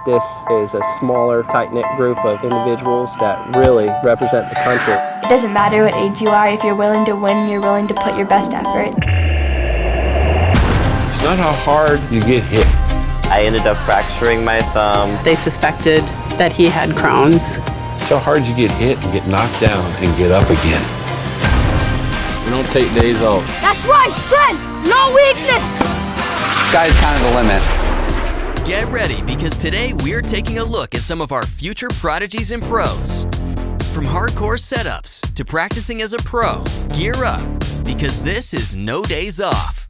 This is a smaller, tight-knit group of individuals that really represent the country. It doesn't matter what age you are, if you're willing to win, you're willing to put your best effort. It's not how hard you get hit. I ended up fracturing my thumb. They suspected that he had Crohn's. It's how hard you get hit and get knocked down and get up again. We don't take days off. That's right, strength, no weakness. Sky's kind of the limit. Get ready, because today we're taking a look at some of our future prodigies and pros. From hardcore setups to practicing as a pro, gear up, because this is no days off.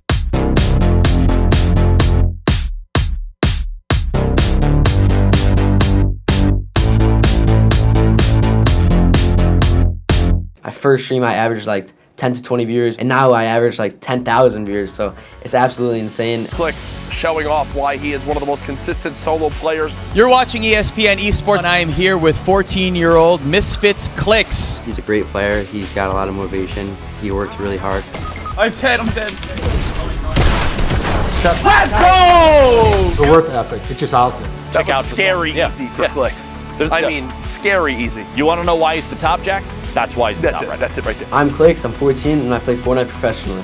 My first stream I averaged like 10 to 20 viewers, and now I average like 10,000 viewers, so it's absolutely insane. Clix showing off why he is one of the most consistent solo players. You're watching ESPN Esports, and I am here with 14-year-old Misfits Clix. He's a great player. He's got a lot of motivation. He works really hard. I'm dead. Let's go! The work ethic, it's just out there. Check out scary easy for Clix. I mean, scary easy. You want to know why he's the top, Jack? That's why he's the top, right? That's it right there. I'm Clix, I'm 14, and I play Fortnite professionally.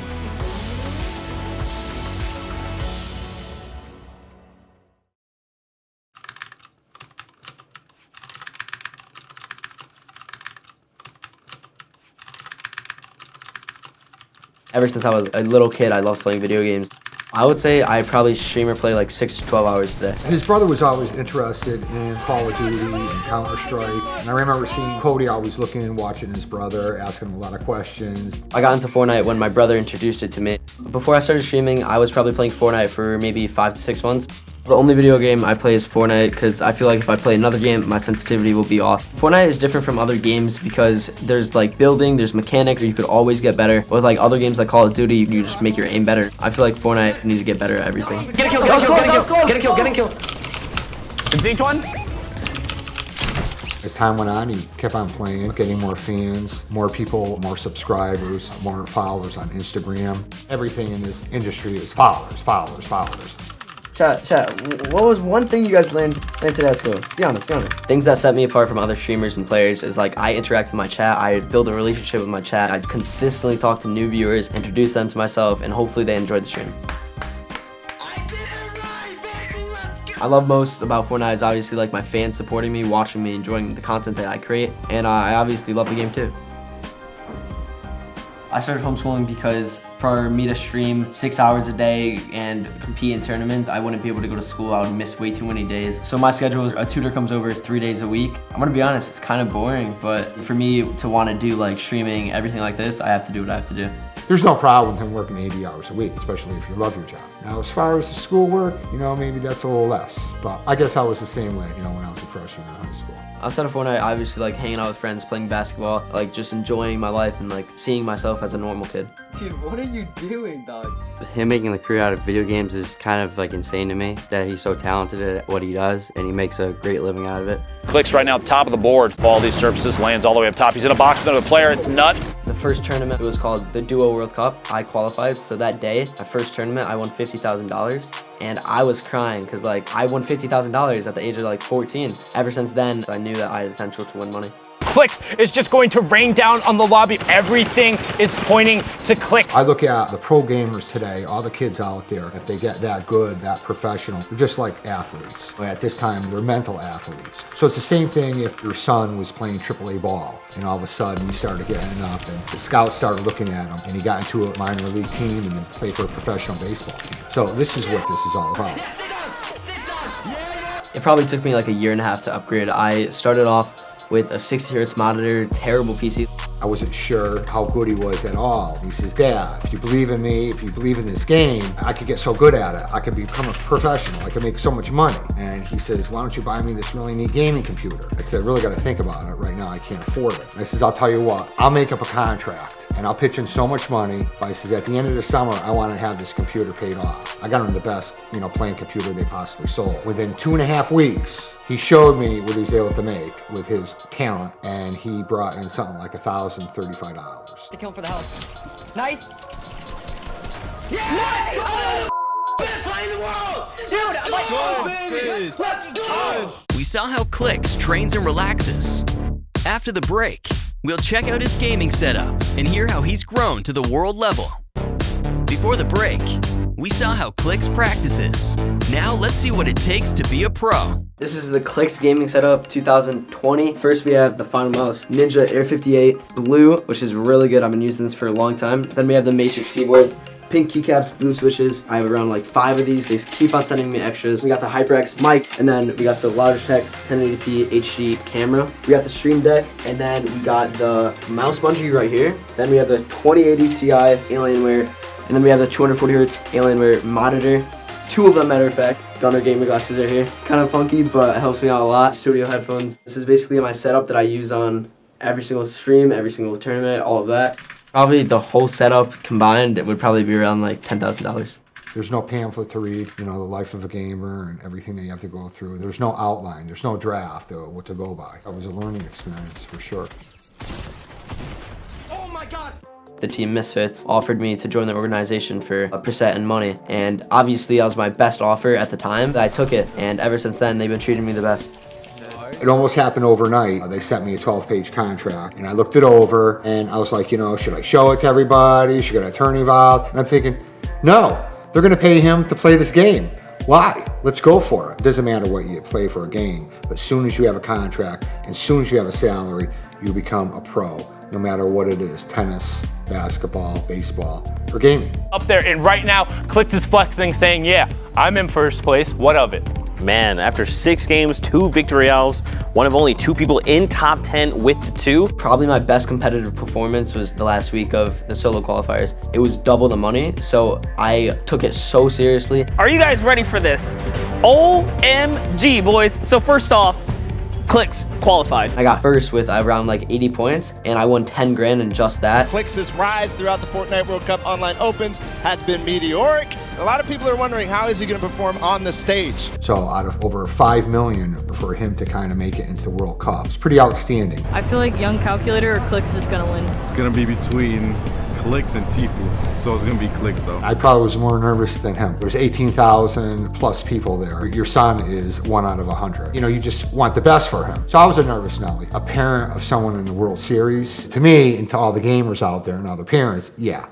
Ever since I was a little kid, I loved playing video games. I would say I probably stream or play like 6 to 12 hours a day. His brother was always interested in Call of Duty and Counter-Strike. And I remember seeing Cody always looking and watching his brother, asking him a lot of questions. I got into Fortnite when my brother introduced it to me. Before I started streaming, I was probably playing Fortnite for maybe 5 to 6 months. The only video game I play is Fortnite because I feel like if I play another game, my sensitivity will be off. Fortnite is different from other games because there's like building, there's mechanics, you could always get better. With like other games like Call of Duty, you just make your aim better. I feel like Fortnite needs to get better at everything. Get a kill, get a kill, get a kill, get a kill, get a kill. Zinked one? As time went on, he kept on playing, getting more fans, more people, more subscribers, more followers on Instagram. Everything in this industry is followers. Chat, what was one thing you guys learned today at school? Be honest. Things that set me apart from other streamers and players is like I interact with my chat, I build a relationship with my chat, I consistently talk to new viewers, introduce them to myself, and hopefully they enjoy the stream. I love most about Fortnite is obviously like my fans supporting me, watching me, enjoying the content that I create, and I obviously love the game too. I started homeschooling because for me to stream 6 hours a day and compete in tournaments, I wouldn't be able to go to school. I would miss way too many days. So my schedule is a tutor comes over 3 days a week. I'm gonna be honest, it's kind of boring, but for me to want to do like streaming, everything like this, I have to do what I have to do. There's no problem with him working 80 hours a week, especially if you love your job. Now, as far as the schoolwork, maybe that's a little less, but I guess I was the same way, when I was a freshman in high school. Outside of Fortnite, I obviously like hanging out with friends, playing basketball, like just enjoying my life and like seeing myself as a normal kid. Dude, what are you doing, dog? Him making a career out of video games is kind of like insane to me, that he's so talented at what he does and he makes a great living out of it. Clix right now, top of the board. All these services, lands all the way up top. He's in a box with another player. It's nut. The first tournament was called the Duo World Cup. I qualified, so that day, my first tournament, I won $50,000. And I was crying because like I won $50,000 at the age of like 14. Ever since then, I knew that I had the potential to win money. Clix is just going to rain down on the lobby. Everything is pointing to Clix. I look at the pro gamers today, all the kids out there, if they get that good, that professional, they're just like athletes. At this time, they're mental athletes. So it's the same thing if your son was playing AAA ball and all of a sudden he started getting up and the scouts started looking at him and he got into a minor league team and then played for a professional baseball team. So this is what this is all about. It probably took me like a year and a half to upgrade. I started off with a 60 Hz monitor, terrible PC. I wasn't sure how good he was at all. He says, Dad, if you believe in me, if you believe in this game, I could get so good at it. I could become a professional. I could make so much money. And he says, why don't you buy me this really neat gaming computer? I said, I really got to think about it. Right now, I can't afford it. And I says, I'll tell you what, I'll make up a contract and I'll pitch in so much money. But I says, at the end of the summer, I want to have this computer paid off. I got him the best, playing computer they possibly sold. Within 2.5 weeks, he showed me what he was able to make with his talent, and he brought in something like $1,035. The kill for the help. Nice. Yes! Oh, best play in the world! Dude, I'm like, let's go! saw how Clicks trains and relaxes. After the break, we'll check out his gaming setup and hear how he's grown to the world level. Before the break, we saw how Clicks practices. Now let's see what it takes to be a pro. This is the Clicks gaming setup 2020. First we have the Final Mouse Ninja Air 58 Blue, which is really good. I've been using this for a long time. Then we have the Matrix keyboards, pink keycaps, blue switches. I have around like 5 of these. They keep on sending me extras. We got the HyperX mic, and then we got the Logitech 1080p HD camera. We got the Stream Deck, and then we got the mouse bungee right here. Then we have the 2080 Ti Alienware, and then we have the 240Hz Alienware monitor. 2 of them, matter of fact. Gunner gamer glasses are here. Kind of funky, but it helps me out a lot. Studio headphones. This is basically my setup that I use on every single stream, every single tournament, all of that. Probably the whole setup combined, it would probably be around like $10,000. There's no pamphlet to read, you know, the life of a gamer and everything that you have to go through. There's no outline, there's no draft what to go by. It was a learning experience for sure. Oh my God! The team Misfits offered me to join the organization for a percent in money, and obviously that was my best offer at the time. I took it, and ever since then they've been treating me the best. It almost happened overnight. They sent me a 12-page contract, and I looked it over, and I was like, you know, should I show it to everybody? Should I get an attorney involved? And I'm thinking, no, they're gonna pay him to play this game. Why? Let's go for it. It doesn't matter what you play for a game, but as soon as you have a contract, as soon as you have a salary, you become a pro, no matter what it is, tennis, basketball, baseball, or gaming. Up there, and right now, Clicks is flexing, saying, yeah, I'm in first place, what of it? Man, after 6 games, 2 victorials, one of only 2 people in top 10 with the 2. Probably my best competitive performance was the last week of the solo qualifiers. It was double the money, so I took it so seriously. Are you guys ready for this? OMG, boys. So first off, Clicks qualified. I got first with around like 80 points, and I won 10 grand in just that. Clicks' rise throughout the Fortnite World Cup Online Opens has been meteoric. A lot of people are wondering, how is he going to perform on the stage? So out of over 5 million for him to kind of make it into the World Cup, it's pretty outstanding. I feel like Young Calculator or Clicks is going to win. It's going to be between Clicks and Tfue, so it's going to be Clicks though. I probably was more nervous than him. There's 18,000 plus people there. Your son is 1 out of 100. You know, you just want the best for him. So I was a nervous Nelly. A parent of someone in the World Series, to me and to all the gamers out there and other parents, yeah,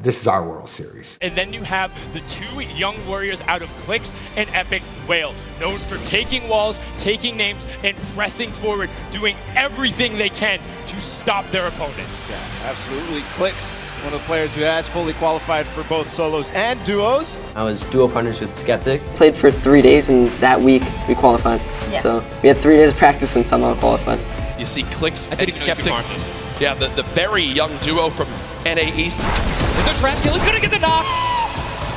this is our World Series. And then you have the 2 young warriors out of Clicks and Epic Whale, known for taking walls, taking names, and pressing forward, doing everything they can to stop their opponents. Yeah, absolutely. Clicks, one of the players who has fully qualified for both solos and duos. I was duo partners with Skeptic. Played for 3 days, and that week we qualified. Yeah. So we had 3 days of practice and somehow qualified. You see Clicks and Skeptic. Yeah, the very young duo from NA East. And the trap kill is gonna get the knock!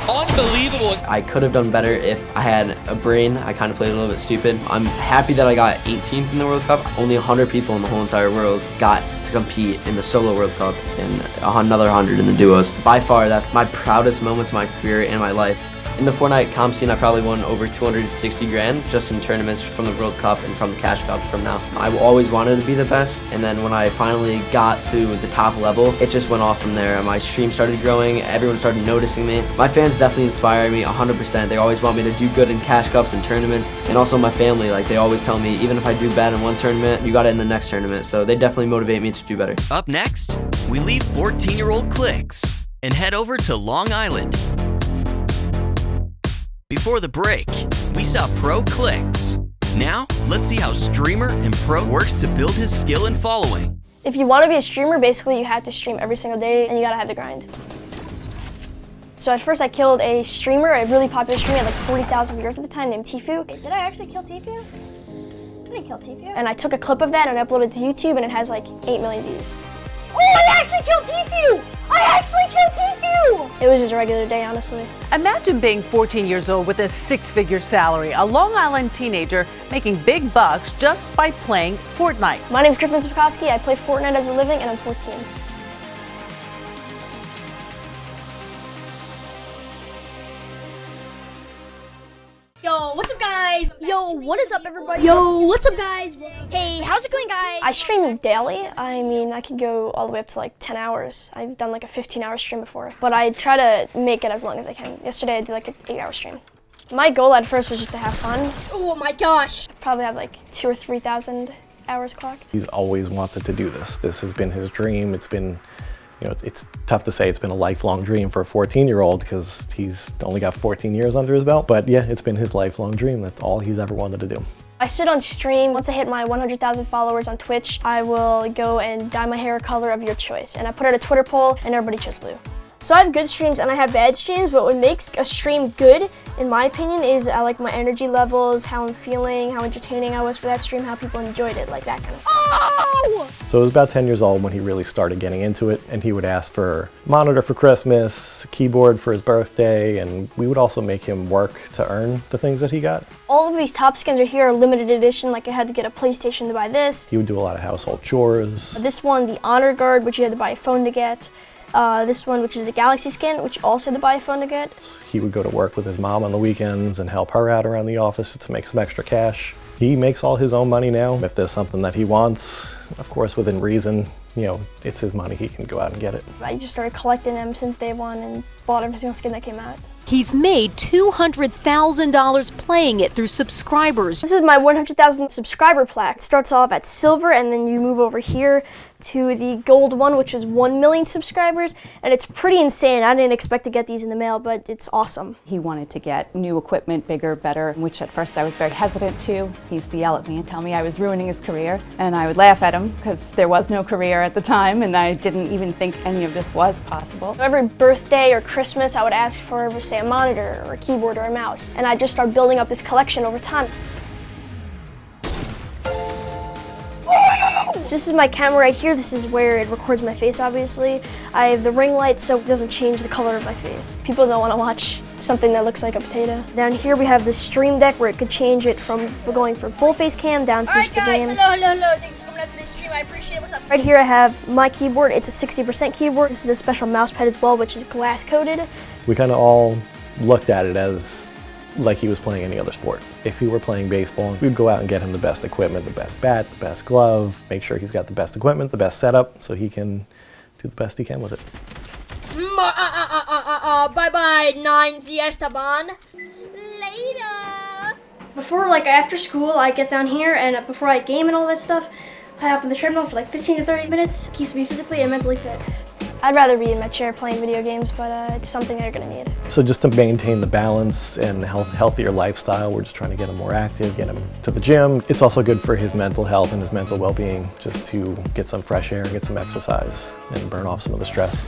Unbelievable. I could have done better if I had a brain. I kind of played a little bit stupid. I'm happy that I got 18th in the World Cup. Only 100 people in the whole entire world got to compete in the solo World Cup and another 100 in the duos. By far, that's my proudest moments of my career and my life. In the Fortnite comp scene, I probably won over 260 grand just in tournaments from the World Cup and from the Cash Cups from now. I always wanted to be the best, and then when I finally got to the top level, it just went off from there. My stream started growing, everyone started noticing me. My fans definitely inspire me 100%. They always want me to do good in Cash Cups and tournaments, and also my family, like they always tell me, even if I do bad in one tournament, you got it in the next tournament, so they definitely motivate me to do better. Up next, we leave 14-year-old Clicks and head over to Long Island. Before the break, we saw Pro Clicks. Now, let's see how streamer and pro works to build his skill and following. If you want to be a streamer, basically you have to stream every single day and you gotta have the grind. So at first I killed a streamer, a really popular streamer, had like 40,000 viewers at the time, named Tfue. Wait, did I actually kill Tfue? I didn't kill Tfue. And I took a clip of that and uploaded it to YouTube, and it has like 8 million views. Oh, I actually killed Tfue! I actually killed Tfue! It was just a regular day, honestly. Imagine being 14 years old with a 6-figure salary, a Long Island teenager making big bucks just by playing Fortnite. My name's Griffin Spikoski. I play Fortnite as a living, and I'm 14. Yo, what's up, guys? Yo, what is up, everybody? Yo, what's up, guys? Hey, how's it going, guys? I stream daily. I mean, I could go all the way up to like 10 hours. I've done like a 15-hour stream before, but I try to make it as long as I can. Yesterday, I did like an 8-hour stream. My goal at first was just to have fun. Oh my gosh. Probably have like 2,000 or 3,000 hours clocked. He's always wanted to do this. This has been his dream. It's been, you know, it's tough to say it's been a lifelong dream for a 14-year-old because he's only got 14 years under his belt. But yeah, it's been his lifelong dream. That's all he's ever wanted to do. I sit on stream. Once I hit my 100,000 followers on Twitch, I will go and dye my hair a color of your choice. And I put out a Twitter poll and everybody chose blue. So I have good streams and I have bad streams, but what makes a stream good, in my opinion, is I like my energy levels, how I'm feeling, how entertaining I was for that stream, how people enjoyed it, like that kind of stuff. Oh! So he was about 10 years old when he really started getting into it, and he would ask for a monitor for Christmas, keyboard for his birthday, and we would also make him work to earn the things that he got. All of these top skins are here are limited edition, like I had to get a PlayStation to buy this. He would do a lot of household chores. This one, the Honor Guard, which you had to buy a phone to get. This one, which is the Galaxy skin, which you also had to buy a phone to get. He would go to work with his mom on the weekends and help her out around the office to make some extra cash. He makes all his own money now. If there's something that he wants, of course within reason, you know, it's his money, he can go out and get it. I just started collecting them since day one and bought every single skin that came out. He's made $200,000 playing it through subscribers. This is my 100,000 subscriber plaque. It starts off at silver and then you move over here to the gold one, which is 1 million subscribers, and it's pretty insane. I didn't expect to get these in the mail, but it's awesome. He wanted to get new equipment, bigger, better, which at first I was very hesitant to. He used to yell at me and tell me I was ruining his career, and I would laugh at him because there was no career at the time, and I didn't even think any of this was possible. Every birthday or Christmas, I would ask for, say, a monitor or a keyboard or a mouse, and I just started building up this collection over time. So this is my camera right here. This is where it records my face, obviously. I have the ring light so it doesn't change the color of my face. People don't want to watch something that looks like a potato. Down here we have the stream deck where it could change it from going from full face cam down to just the game. Hello. Thank you for coming out to this stream. I appreciate it. What's up? Right here I have my keyboard. It's a 60% keyboard. This is a special mouse pad as well, which is glass coated. We kind of all looked at it as like he was playing any other sport. If he were playing baseball, we'd go out and get him the best equipment, the best bat, the best glove, make sure he's got the best equipment, the best setup, so he can do the best he can with it. Bye-bye, 9Z Esteban. Later. Before, like, after school, I get down here, and before I game and all that stuff, I hop on the treadmill for like 15 to 30 minutes. Keeps me physically and mentally fit. I'd rather be in my chair playing video games, but it's something they're gonna need. So just to maintain the balance and healthier lifestyle, we're just trying to get him more active, get him to the gym. It's also good for his mental health and his mental well-being, just to get some fresh air, get some exercise, and burn off some of the stress.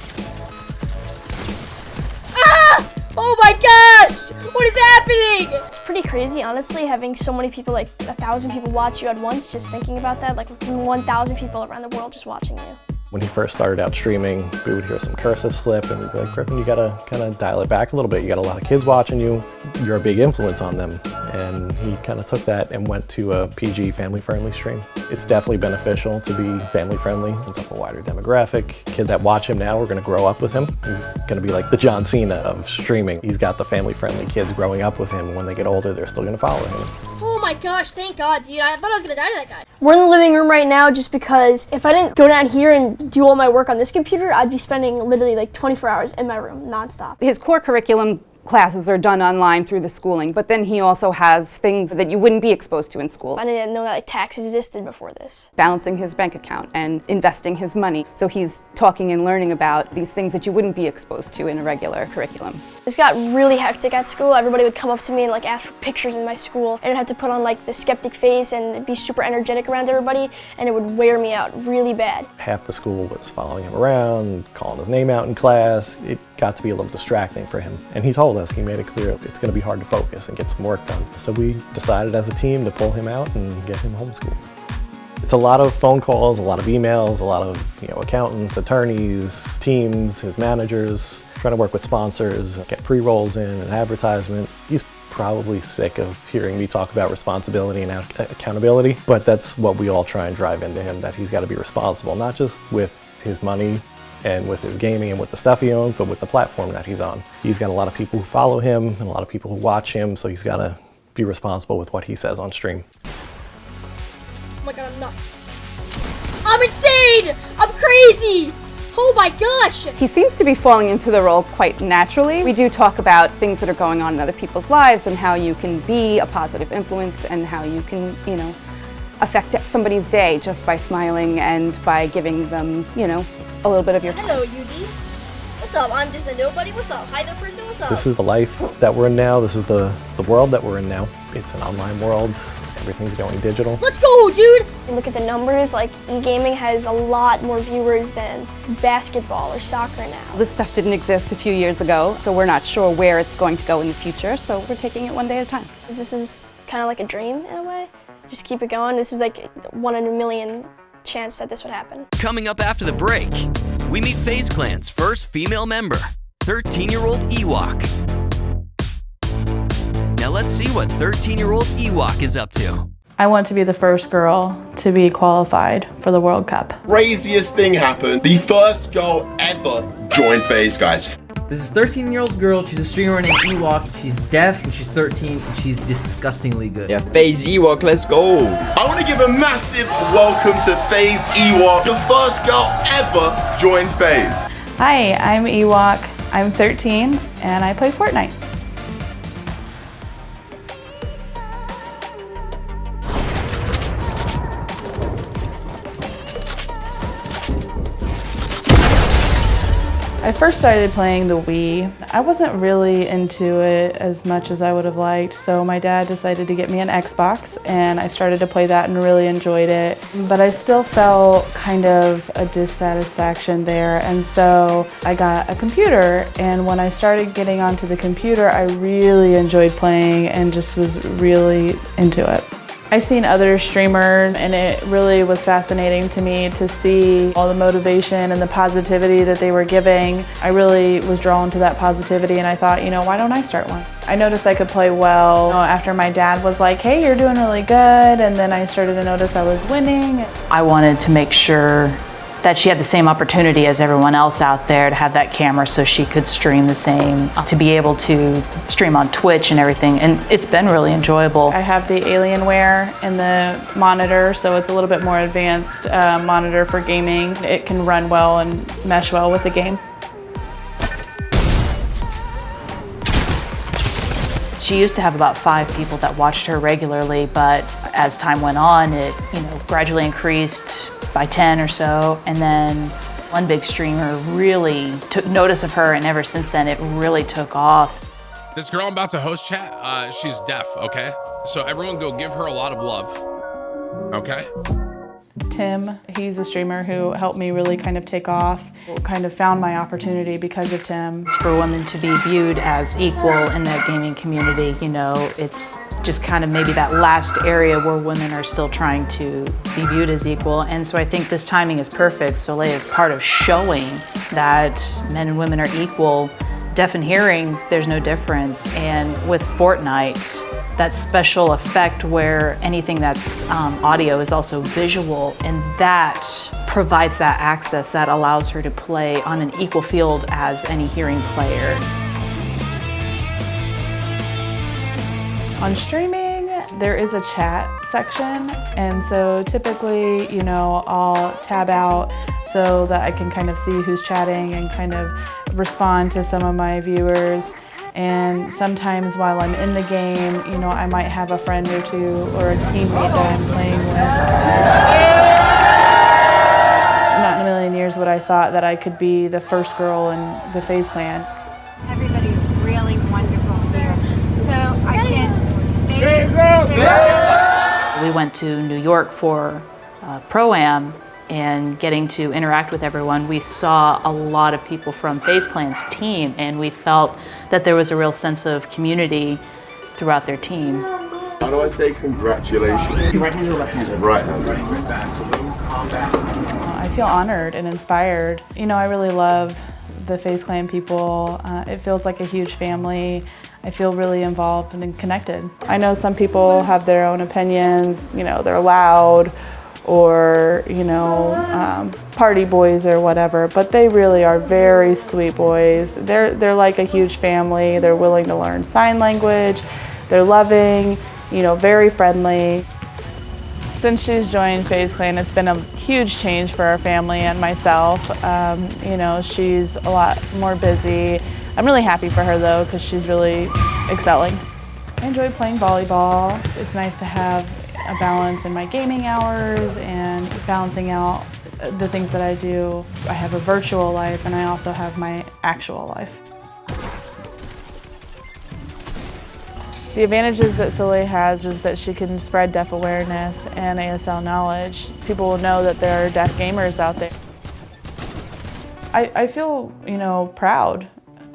Ah! Oh my gosh! What is happening? It's pretty crazy, honestly, having so many people, like 1,000 people watch you at once, just thinking about that, like 1,000 people around the world just watching you. When he first started out streaming, we would hear some curses slip and we'd be like, Griffin, you gotta kind of dial it back a little bit. You got a lot of kids watching you. You're a big influence on them. And he kind of took that and went to a PG, family-friendly stream. It's definitely beneficial to be family-friendly. It's up a wider demographic. Kids that watch him now are gonna grow up with him. He's gonna be like the John Cena of streaming. He's got the family-friendly kids growing up with him. When they get older, they're still gonna follow him. Oh my gosh, thank God, dude. I thought I was gonna die to that guy. We're in the living room right now just because if I didn't go down here and do all my work on this computer, I'd be spending literally like 24 hours in my room, nonstop. His core curriculum classes are done online through the schooling, but then he also has things that you wouldn't be exposed to in school. I didn't know that like tax existed before this. Balancing his bank account and investing his money. So he's talking and learning about these things that you wouldn't be exposed to in a regular curriculum. It got really hectic at school. Everybody would come up to me and like ask for pictures in my school, and I'd have to put on like the skeptic face and be super energetic around everybody, and it would wear me out really bad. Half the school was following him around, calling his name out in class. It got to be a little distracting for him. And he told us, he made it clear it's gonna be hard to focus and get some work done. So we decided as a team to pull him out and get him homeschooled. It's a lot of phone calls, a lot of emails, a lot of accountants, attorneys, teams, his managers, trying to work with sponsors, get pre-rolls in and advertisement. He's probably sick of hearing me talk about responsibility and accountability, but that's what we all try and drive into him, that he's got to be responsible, not just with his money and with his gaming and with the stuff he owns, but with the platform that he's on. He's got a lot of people who follow him and a lot of people who watch him, so he's got to be responsible with what he says on stream. Oh my God, I'm nuts. I'm insane! I'm crazy! Oh my gosh! He seems to be falling into the role quite naturally. We do talk about things that are going on in other people's lives and how you can be a positive influence and how you can, you know, affect somebody's day just by smiling and by giving them, you know, a little bit of your time. Hello, UD. What's up? I'm just a nobody. What's up? Hi there, person. What's up? This is the life that we're in now. This is the world that we're in now. It's an online world. Everything's going digital. Let's go, dude! And look at the numbers, like e-gaming has a lot more viewers than basketball or soccer now. This stuff didn't exist a few years ago, so we're not sure where it's going to go in the future, so we're taking it one day at a time. This is kind of like a dream in a way. Just keep it going. This is like 1 in a million chance that this would happen. Coming up after the break, we meet FaZe Clan's first female member, 13-year-old Ewok. Now let's see what 13-year-old Ewok is up to. I want to be the first girl to be qualified for the World Cup. Craziest thing happened. The first girl ever joined FaZe, guys. This is a 13-year-old girl. She's a streamer named Ewok. She's deaf and she's 13 and she's disgustingly good. Yeah, FaZe Ewok, let's go. I want to give a massive welcome to FaZe Ewok, the first girl ever joined FaZe. Hi, I'm Ewok. I'm 13 and I play Fortnite. I first started playing the Wii. I wasn't really into it as much as I would have liked, so my dad decided to get me an Xbox and I started to play that and really enjoyed it. But I still felt kind of a dissatisfaction there, and so I got a computer, and when I started getting onto the computer, I really enjoyed playing and just was really into it. I've seen other streamers and it really was fascinating to me to see all the motivation and the positivity that they were giving. I really was drawn to that positivity and I thought, you know, why don't I start one? I noticed I could play well after my dad was like, hey, you're doing really good, and then I started to notice I was winning. I wanted to make sure that she had the same opportunity as everyone else out there to have that camera so she could stream the same, to be able to stream on Twitch and everything, and it's been really enjoyable. I have the Alienware in the monitor, so it's a little bit more advanced monitor for gaming. It can run well and mesh well with the game. She used to have about 5 people that watched her regularly, but as time went on, it gradually increased by 10 or so, and then one big streamer really took notice of her, and ever since then it really took off. This girl I'm about to host chat, she's deaf, okay? So everyone go give her a lot of love, okay? Tim, he's a streamer who helped me really kind of take off. Kind of found my opportunity because of Tim. For women to be viewed as equal in that gaming community, it's just kind of maybe that last area where women are still trying to be viewed as equal. And so I think this timing is perfect. Soleil is part of showing that men and women are equal. Deaf and hearing, there's no difference. And with Fortnite, that special effect where anything that's audio is also visual, and that provides that access that allows her to play on an equal field as any hearing player. On streaming, there is a chat section, and so typically, I'll tab out so that I can kind of see who's chatting and kind of respond to some of my viewers. And sometimes while I'm in the game, I might have a friend or two or a teammate that I'm playing with. Not in a million years would I thought that I could be the first girl in the FaZe clan. Everybody's really wonderful here. So I can... We went to New York for Pro-Am, and getting to interact with everyone, we saw a lot of people from FaZe Clan's team, and we felt that there was a real sense of community throughout their team. How do I say congratulations? Right-handed or left-handed? Right-handed. I feel honored and inspired. I really love the FaZe Clan people. It feels like a huge family. I feel really involved and connected. I know some people have their own opinions, they're loud, or party boys or whatever, but they really are very sweet boys. They're like a huge family. They're willing to learn sign language. They're loving, very friendly. Since she's joined FaZe Clan, it's been a huge change for our family and myself. You know, she's a lot more busy. I'm really happy for her though, because she's really excelling. I enjoy playing volleyball. It's nice to have a balance in my gaming hours and balancing out the things that I do. I have a virtual life and I also have my actual life. The advantages that Soleil has is that she can spread deaf awareness and ASL knowledge. People will know that there are deaf gamers out there. I feel, you know, proud.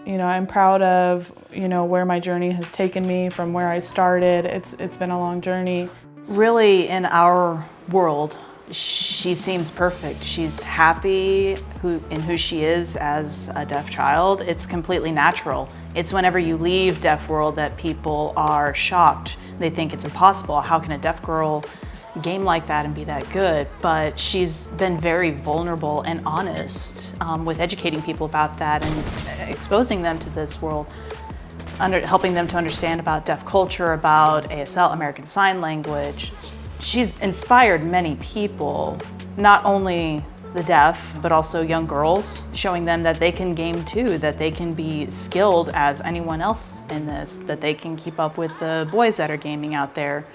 You know, I'm proud of, you know, where my journey has taken me from where I started. It's been a long journey. Really, in our world, she seems perfect. She's happy in who she is as a deaf child. It's completely natural. It's whenever you leave deaf world that people are shocked. They think it's impossible. How can a deaf girl game like that and be that good? But she's been very vulnerable and honest with educating people about that and exposing them to this world, helping them to understand about deaf culture, about ASL, American Sign Language. She's inspired many people, not only the deaf, but also young girls, showing them that they can game too, that they can be skilled as anyone else in this, that they can keep up with the boys that are gaming out there.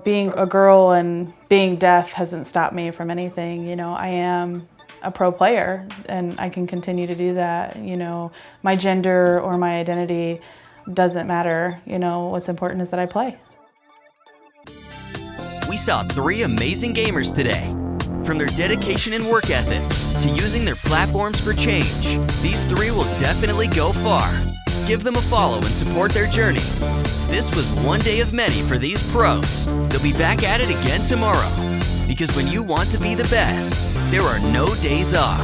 Being a girl and being deaf hasn't stopped me from anything. You know, I am a pro player and I can continue to do that. You know, my gender or my identity doesn't matter. You know, what's important is that I play. We saw 3 amazing gamers today. From their dedication and work ethic to using their platforms for change, these 3 will definitely go far. Give them a follow and support their journey. This was one day of many for these pros. They'll be back at it again tomorrow. Because when you want to be the best, there are no days off.